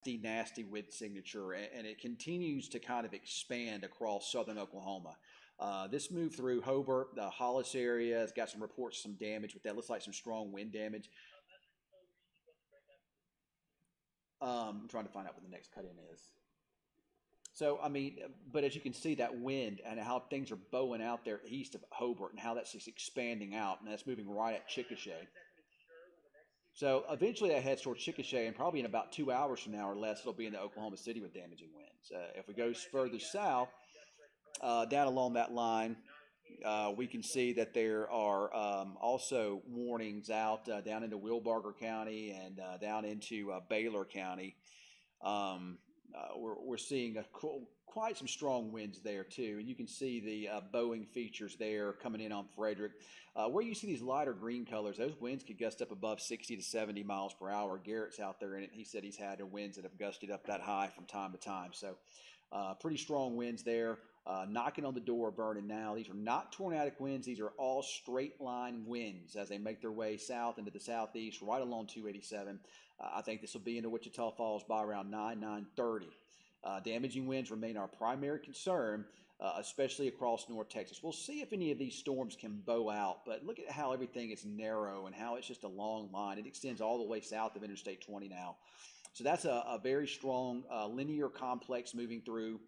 nasty wind signature, and it continues to kind of expand across southern Oklahoma. This moved through Hobart, the Hollis area, has got some reports of some damage with that. Looks like some strong wind damage. I'm trying to find out what the next cut in is. So, I mean, but as you can see, that wind and how things are bowing out there east of Hobart and how that's just expanding out, and that's moving right at Chickasha. So eventually that heads towards Chickasha, and probably in about 2 hours from now or less, it'll be in the Oklahoma City with damaging winds. If we go further south, down along that line, we can see that there are also warnings out down into Wilbarger County and down into Baylor County. We're seeing quite some strong winds there too, and you can see the bowing features there coming in on Frederick. Where you see these lighter green colors, those winds could gust up above 60 to 70 miles per hour. Garrett's out there in it. He said he's had winds that have gusted up that high from time to time. So pretty strong winds there. Knocking on the door, burning now. These are not tornadic winds. These are all straight line winds as they make their way south into the southeast, right along 287. I think this will be into Wichita Falls by around 9:30. Damaging winds remain our primary concern, especially across North Texas. We'll see if any of these storms can bow out, but look at how everything is narrow and how it's just a long line. It extends all the way south of Interstate 20 now. So that's a very strong linear complex moving through.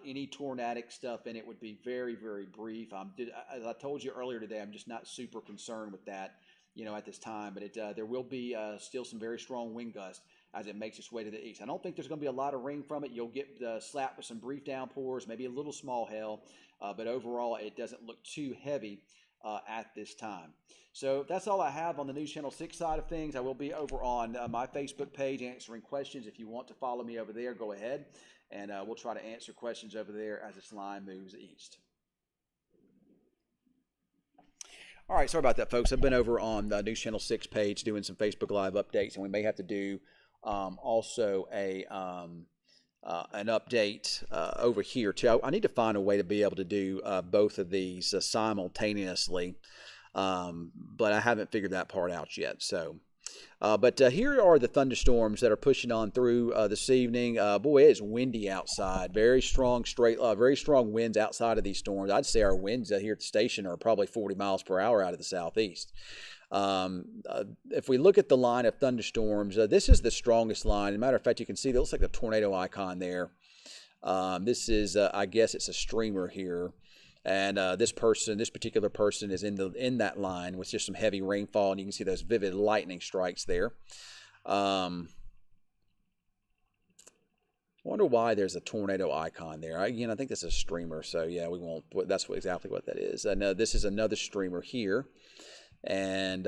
Any tornadic stuff in it would be very, very brief. As I told you earlier today, I'm just not super concerned with that, at this time. But there will be still some very strong wind gusts as it makes its way to the east. I don't think there's going to be a lot of rain from it. You'll get slapped with some brief downpours, maybe a little small hail, but overall it doesn't look too heavy at this time. So that's all I have on the News Channel 6 side of things. I will be over on my Facebook page answering questions. If you want to follow me over there, go ahead, and we'll try to answer questions over there as this line moves east. All right, sorry about that, folks. I've been over on the News Channel 6 page doing some Facebook Live updates, and we may have to do also an update over here too. I need to find a way to be able to do both of these simultaneously, but I haven't figured that part out yet. So, but here are the thunderstorms that are pushing on through this evening. Boy, it is windy outside. Very strong very strong winds outside of these storms. I'd say our winds here at the station are probably 40 miles per hour out of the southeast. If we look at the line of thunderstorms, this is the strongest line. As a matter of fact, you can see it looks like the tornado icon there. This is, I guess it's a streamer here. And this particular person is in that line with just some heavy rainfall, and you can see those vivid lightning strikes there. Wonder why there's a tornado icon there. I think this is a streamer, so yeah, we won't. That's exactly what that is. I know this is another streamer here. And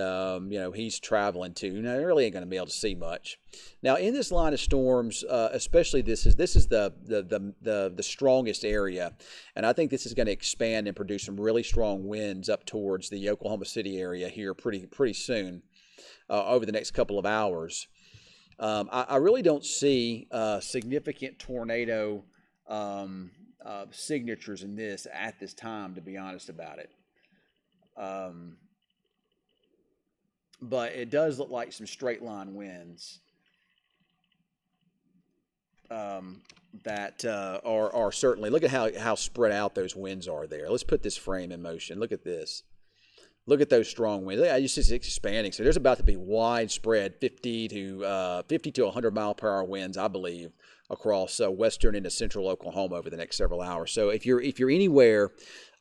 he's traveling too. Now, he really ain't going to be able to see much. Now, in this line of storms, especially this is the strongest area, and I think this is going to expand and produce some really strong winds up towards the Oklahoma City area here pretty soon over the next couple of hours. I really don't see significant tornado signatures in this at this time, to be honest about it. But it does look like some straight line winds that are certainly. Look at how spread out those winds are there. Let's put this frame in motion. Look at this. Look at those strong winds. It's just expanding. So there's about to be widespread 50 to 100 mile per hour winds, I believe, across western into central Oklahoma over the next several hours. So if you're anywhere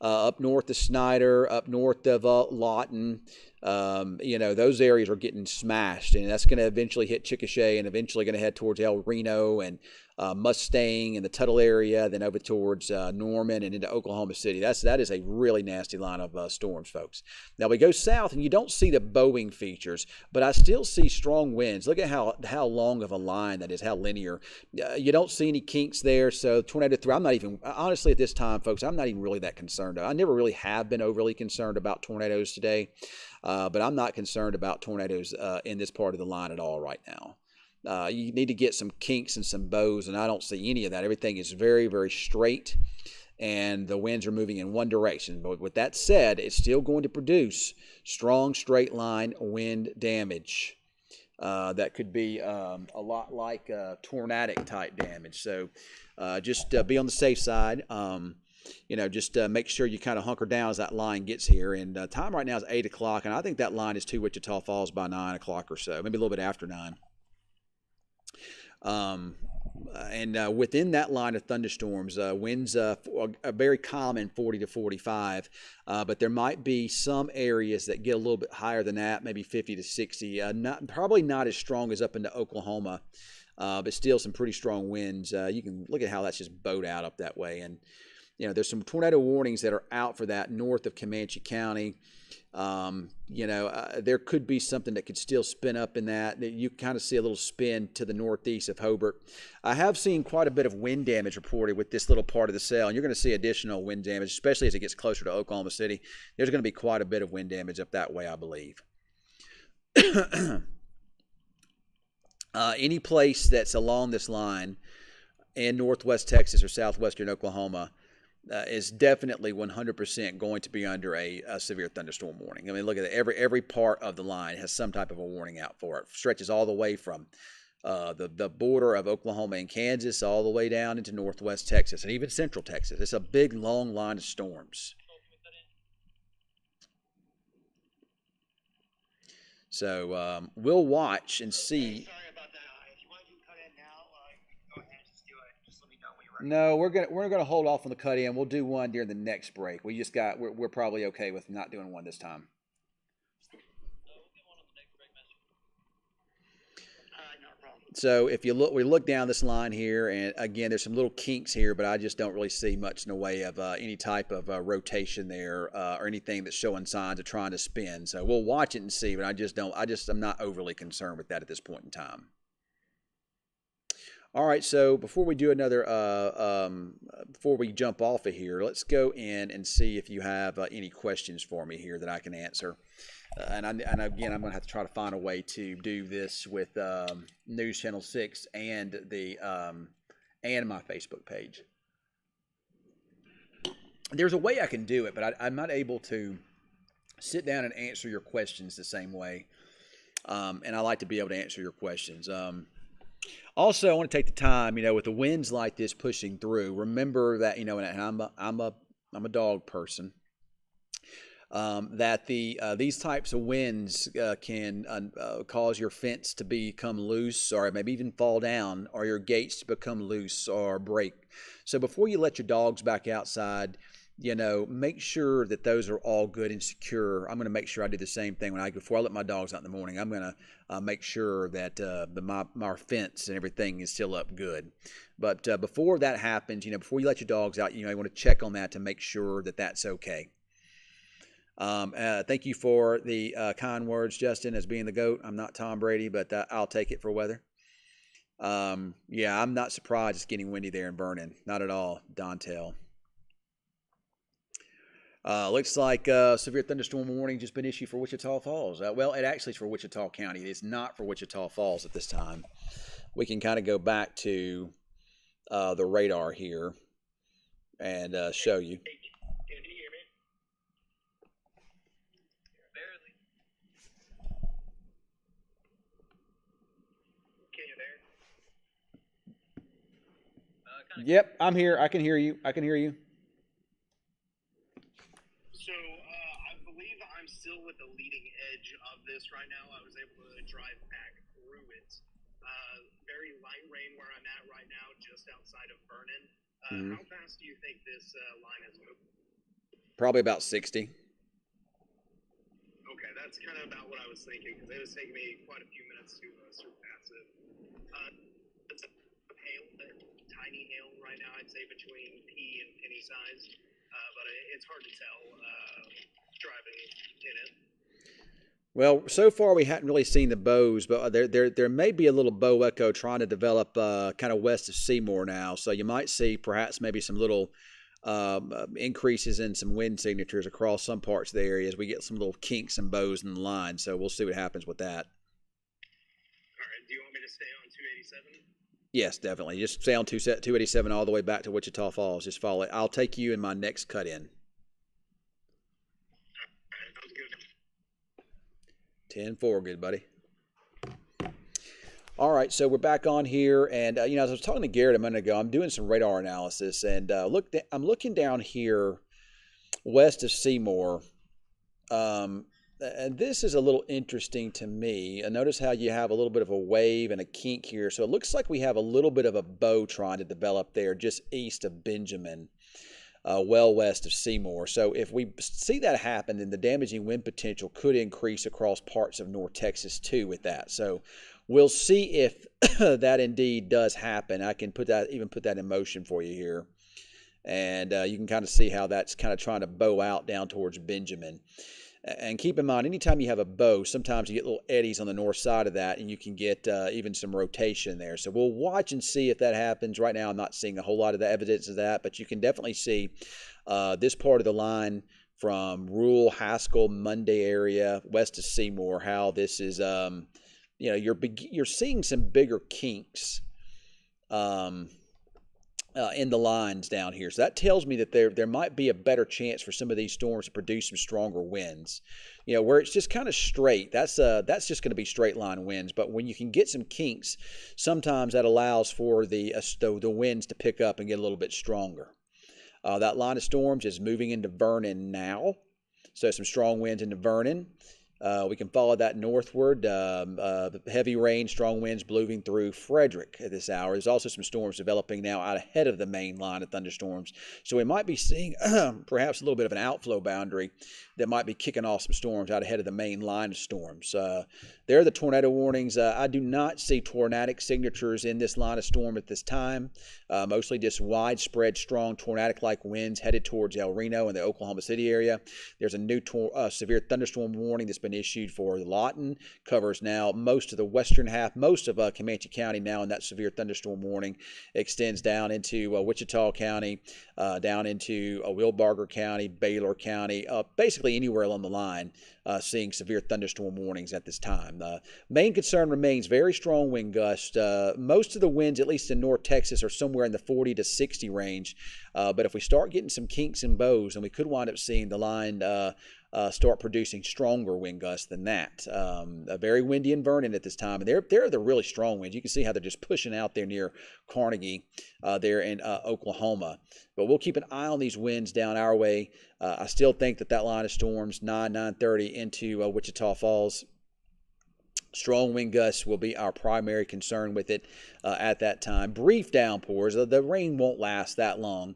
up north of Snyder, up north of Lawton, those areas are getting smashed, and that's going to eventually hit Chickasha and eventually going to head towards El Reno and Mustang and the Tuttle area, then over towards Norman and into Oklahoma City. That is a really nasty line of storms, folks. Now we go south, and you don't see the bowing features, but I still see strong winds. Look at how long of a line that is, how linear. You don't see any kinks there, so tornado threat. I'm not even, honestly, at this time, folks, I'm not even really that concerned. I never really have been overly concerned about tornadoes today. But I'm not concerned about tornadoes in this part of the line at all right now. You need to get some kinks and some bows, and I don't see any of that. Everything is very, very straight, and the winds are moving in one direction. But with that said, it's still going to produce strong straight line wind damage. that could be a lot like tornadic type damage. So just be on the safe side. Just make sure you kind of hunker down as that line gets here. And time right now is 8 o'clock, and I think that line is to Wichita Falls by 9 o'clock or so, maybe a little bit after 9. And within that line of thunderstorms, winds are very common 40 to 45, but there might be some areas that get a little bit higher than that, maybe 50 to 60. Probably not as strong as up into Oklahoma, but still some pretty strong winds. You can look at how that's just bowed out up that way. And there's some tornado warnings that are out for that north of Comanche County. There could be something that could still spin up in that. You kind of see a little spin to the northeast of Hobart. I have seen quite a bit of wind damage reported with this little part of the cell, and you're going to see additional wind damage, especially as it gets closer to Oklahoma City. There's going to be quite a bit of wind damage up that way, I believe. Any place that's along this line in northwest Texas or southwestern Oklahoma is definitely 100% going to be under a severe thunderstorm warning. I mean, look at it. Every part of the line has some type of a warning out for it. Stretches all the way from the border of Oklahoma and Kansas all the way down into northwest Texas and even central Texas. It's a big, long line of storms. So we'll watch and see. No, we're gonna hold off on the cut in. We'll do one during the next break. We're probably okay with not doing one this time. So if you look, we look down this line here, and again, there's some little kinks here, but I just don't really see much in the way of any type of rotation there or anything that's showing signs of trying to spin. So we'll watch it and see, but I'm not overly concerned with that at this point in time. All right, so before we do another, before we jump off of here, let's go in and see if you have any questions for me here that I can answer. And again, I'm going to have to try to find a way to do this with News Channel 6 and and my Facebook page. There's a way I can do it, but I'm not able to sit down and answer your questions the same way. And I like to be able to answer your questions. Also, I want to take the time, with the winds like this pushing through. Remember that, and I'm a dog person. That these types of winds can cause your fence to become loose, or maybe even fall down, or your gates to become loose or break. So before you let your dogs back outside, make sure that those are all good and secure. I'm going to make sure I do the same thing before I let my dogs out in the morning. I'm going to make sure that my fence and everything is still up good. But before that happens, before you let your dogs out, you want to check on that to make sure that that's okay. Thank you for the kind words, Justin, as being the GOAT. I'm not Tom Brady, but I'll take it for weather. Yeah, I'm not surprised it's getting windy there in Vernon. Not at all, Dontel. Looks like severe thunderstorm warning just been issued for Wichita Falls. Well, it actually is for Wichita County. It's not for Wichita Falls at this time. We can kind of go back to the radar here and show you. Can you hear me? Barely. Can you there? Yep, I'm here. I can hear you. So I believe I'm still with the leading edge of this right now. I was able to drive back through it. Very light rain where I'm at right now, just outside of Vernon. How fast do you think this line has moved? Probably about 60. Okay, that's kind of about what I was thinking, because it was taking me quite a few minutes to surpass it. It's a hail, tiny hail right now, I'd say between pea and penny size, but it's hard to tell driving in it. Well, so far we hadn't really seen the bows, but there may be a little bow echo trying to develop kind of west of Seymour now. So you might see perhaps maybe some little increases in some wind signatures across some parts of the area as we get some little kinks and bows in the line. So we'll see what happens with that. All right. Do you want me to stay on 287? Yes, definitely. Just stay on 287 all the way back to Wichita Falls. Just follow it. I'll take you in my next cut in. 10-4, good buddy. All right, so we're back on here, and as I was talking to Garrett a minute ago, I'm doing some radar analysis, and I'm looking down here west of Seymour, and this is a little interesting to me. Notice how you have a little bit of a wave and a kink here, so it looks like we have a little bit of a bow trying to develop there, just east of Benjamin. Well west of Seymour. So if we see that happen, then the damaging wind potential could increase across parts of North Texas too with that. So we'll see if that indeed does happen. I can put that in motion for you here. And you can kind of see how that's kind of trying to bow out down towards Benjamin. And keep in mind, anytime you have a bow, sometimes you get little eddies on the north side of that, and you can get even some rotation there. So we'll watch and see if that happens. Right now, I'm not seeing a whole lot of the evidence of that, but you can definitely see this part of the line from rural Haskell, Monday area, west of Seymour, how this is, you're seeing some bigger kinks. In the lines down here. So that tells me that there might be a better chance for some of these storms to produce some stronger winds. Where it's just kind of straight, that's just going to be straight line winds. But when you can get some kinks, sometimes that allows for the winds to pick up and get a little bit stronger. That line of storms is moving into Vernon now. So some strong winds into Vernon. We can follow that northward. Heavy rain, strong winds blowing through Frederick at this hour. There's also some storms developing now out ahead of the main line of thunderstorms. So we might be seeing perhaps a little bit of an outflow boundary that might be kicking off some storms out ahead of the main line of storms. There are the tornado warnings. I do not see tornadic signatures in this line of storm at this time. Mostly just widespread, strong tornadic-like winds headed towards El Reno and the Oklahoma City area. There's a new severe thunderstorm warning that's been issued for Lawton. Covers now most of the western half, most of Comanche County now, and that severe thunderstorm warning extends down into Wichita County, down into Wilbarger County, Baylor County, basically anywhere along the line, seeing severe thunderstorm warnings at this time. Main concern remains very strong wind gusts. Most of the winds, at least in North Texas, are somewhere in the 40 to 60 range. But if we start getting some kinks and bows, then we could wind up seeing the line start producing stronger wind gusts than that. Very windy in Vernon at this time, and they're the really strong winds. You can see how they're just pushing out there near Carnegie, there in Oklahoma. But we'll keep an eye on these winds down our way. I still think that line of storms 9:30 into Wichita Falls. Strong wind gusts will be our primary concern with it at that time. Brief downpours. The rain won't last that long.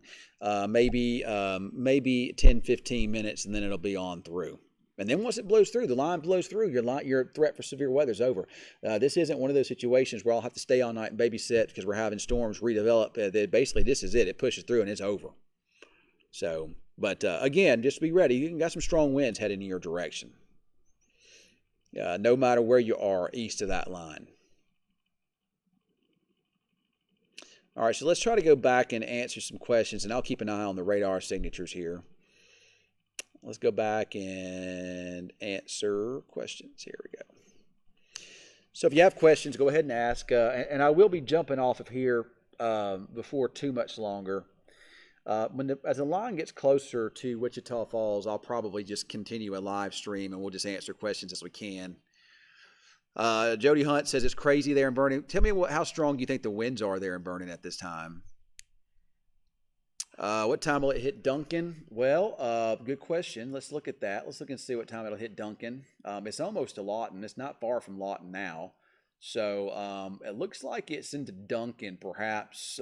Maybe 10, 15 minutes, and then it'll be on through. And then once it blows through, the line blows through, your threat for severe weather is over. This isn't one of those situations where I'll have to stay all night and babysit because we're having storms redevelop. Basically, this is it. It pushes through and it's over. So, but again, just be ready. You got some strong winds heading in your direction. No matter where you are east of that line. All right, so let's try to go back and answer some questions, and I'll keep an eye on the radar signatures here. Let's go back and answer questions. Here we go. So if you have questions, go ahead and ask, and I will be jumping off of here before too much longer. As the line gets closer to Wichita Falls, I'll probably just continue a live stream and we'll just answer questions as we can. Jody Hunt says it's crazy there in Vernon. Tell me how strong you think the winds are there in Vernon at this time. What time will it hit Duncan? Well, good question. Let's look at that. Let's look and see what time it'll hit Duncan. It's almost to Lawton. It's not far from Lawton now. So it looks like it's into Duncan perhaps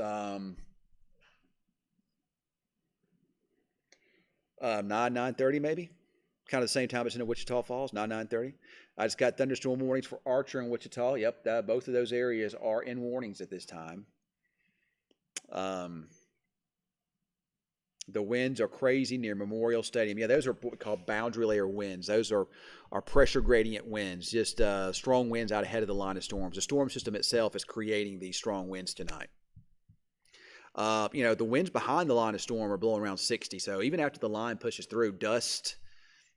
9:30 maybe, kind of the same time it's in Wichita Falls, 9:30. I just got thunderstorm warnings for Archer and Wichita. Yep, both of those areas are in warnings at this time. The winds are crazy near Memorial Stadium. Yeah, those are what we call boundary layer winds. Those are pressure gradient winds, just strong winds out ahead of the line of storms. The storm system itself is creating these strong winds tonight. The winds behind the line of storm are blowing around 60. So even after the line pushes through,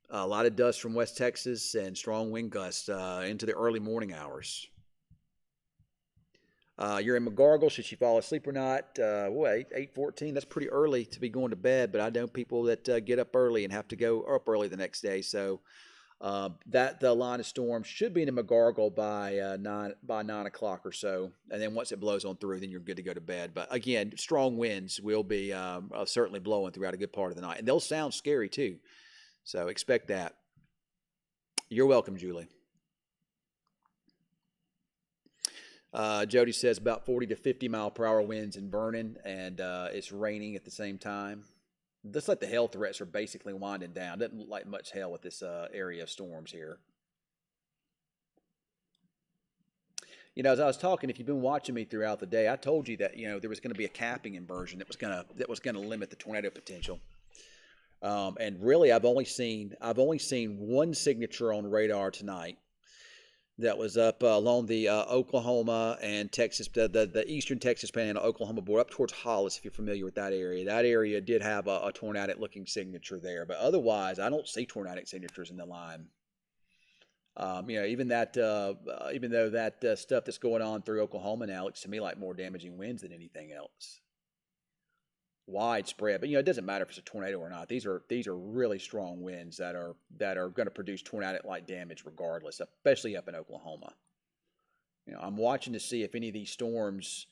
a lot of dust from West Texas and strong wind gusts into the early morning hours. You're in McGargle. Should she fall asleep or not? 8:14. That's pretty early to be going to bed, but I know people that get up early and have to go up early the next day. So That the line of storm should be in the McGargle by 9 o'clock or so, and then once it blows on through, then you're good to go to bed. But again, strong winds will be certainly blowing throughout a good part of the night, and they'll sound scary too. So expect that. You're welcome, Julie. Jody says about 40 to 50 mile per hour winds in Vernon, and it's raining at the same time. Looks like the hail threats are basically winding down. Doesn't look like much hail with this area of storms here. You know, as I was talking, if you've been watching me throughout the day, I told you that there was going to be a capping inversion that was going to limit the tornado potential. And really, I've only seen one signature on radar tonight. That was up along the Oklahoma and Texas, the eastern Texas Panhandle, Oklahoma border, up towards Hollis, if you're familiar with that area. That area did have a tornadic-looking signature there, but otherwise, I don't see tornadic signatures in the line. Even though that stuff that's going on through Oklahoma now looks to me like more damaging winds than anything else. Widespread, but it doesn't matter if it's a tornado or not. These are really strong winds that are going to produce tornadic-like damage regardless, especially up in Oklahoma. I'm watching to see if any of these storms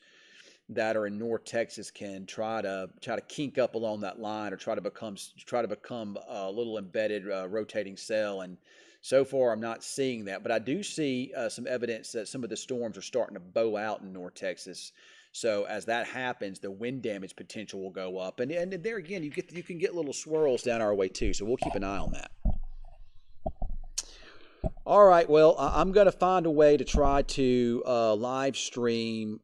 that are in North Texas can try to kink up along that line or try to become a little embedded rotating cell. And so far, I'm not seeing that, but I do see some evidence that some of the storms are starting to bow out in North Texas. So as that happens, the wind damage potential will go up, and there again, you can get little swirls down our way too. So we'll keep an eye on that. All right, well, I'm going to find a way to try to live stream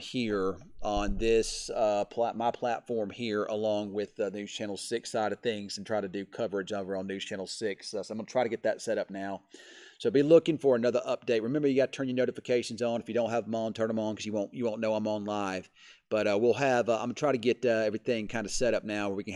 here on this my platform here, along with the News Channel 6 side of things, and try to do coverage over on News Channel 6. So I'm going to try to get that set up now. So be looking for another update. Remember, you got to turn your notifications on. If you don't have them on, turn them on, because you won't know I'm on live. But we'll have. I'm gonna try to get everything kind of set up now where we can